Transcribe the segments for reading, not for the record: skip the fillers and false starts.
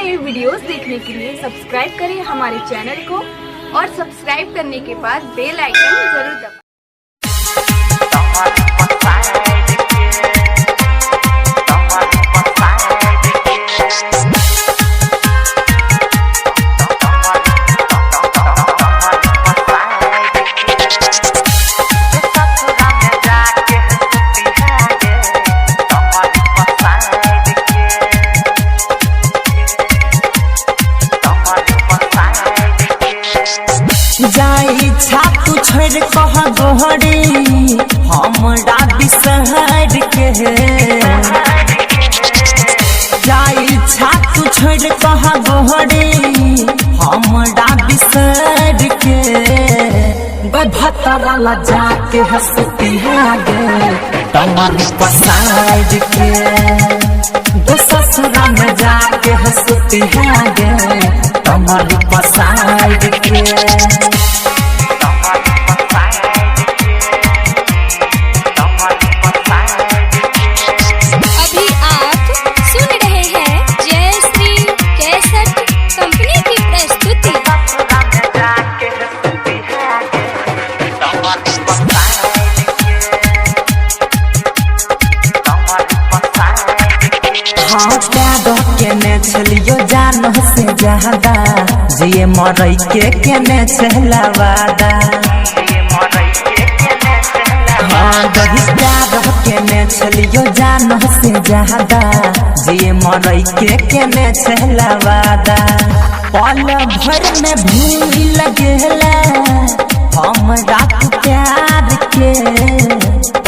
नए वीडियोस देखने के लिए सब्सक्राइब करें हमारे चैनल को और सब्सक्राइब करने के बाद बेल आइकन जरूर दबाएं। जाई छातू छोड़ कह गोहरी हमरा बिसहर के जाई छातू छोड़ कह गोहरी हमरा बिसहर के भतरा जाके हंसती है गे तुम्हारी पसार के दो ससुरा में जाके हंसती है गे तुम्हारी पसार के। केने छलियो जान से ज्यादा जिए मरई के केने छला वादा हाँ दही प्यार केने छलियो जान से ज्यादा जिए मरई के केने छला वादा पल भर में भूल लगेला हमरा प्यार के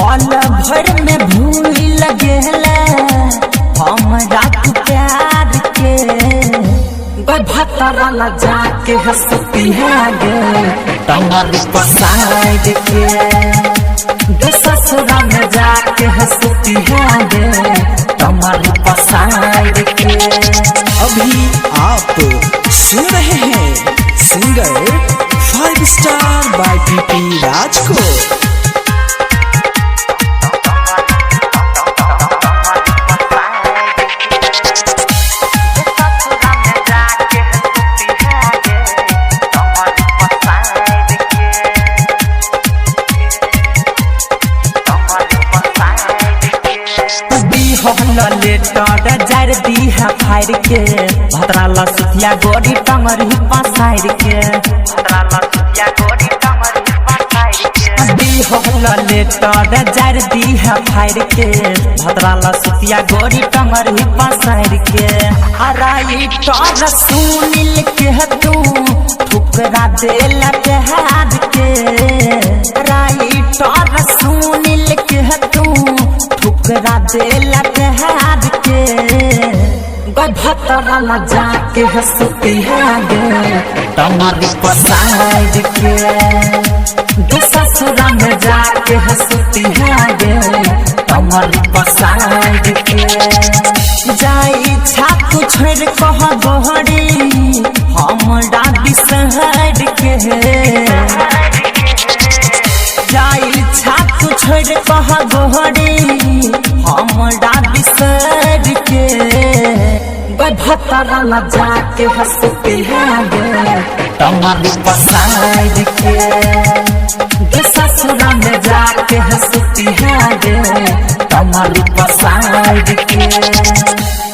पल भर में भूल लगेला हमरा प्यार के भतरा जाके हंसती है गे तुम्हारी पसार के दो ससुरा में जाके हंसती है गे तुम्हारी पसार के। अभी आप सुन रहे हैं सिंगर 5 स्टार बाय पीपी राजकोट। लेटर जार दीहा फायर के भतरा लसुतिया गोरी टंगर ही पसार के लेटर जार दीहा फायर के भतरा लसुतिया गोरी टंगर ही पसार के राइटर सुनील के तू ठुकरा देला प्यार के राइटर सुनील के तू ठुकरा देला प्यार के भतरा जाके हंसती है गे तुम्हारी पसार के दो ससुरा में जाके हंसती है गे तुम्हारी पसार के। जाई छातू छोड़ कह गोहरी हमरा बिसहर के जाई छातू छोड़ कह गोहरी हमरा बिसर के भतरा जाके हंसती है गे तुम्हारी पसार के दो ससुरा में जाके हंसती है गे तुम्हारी पसार के।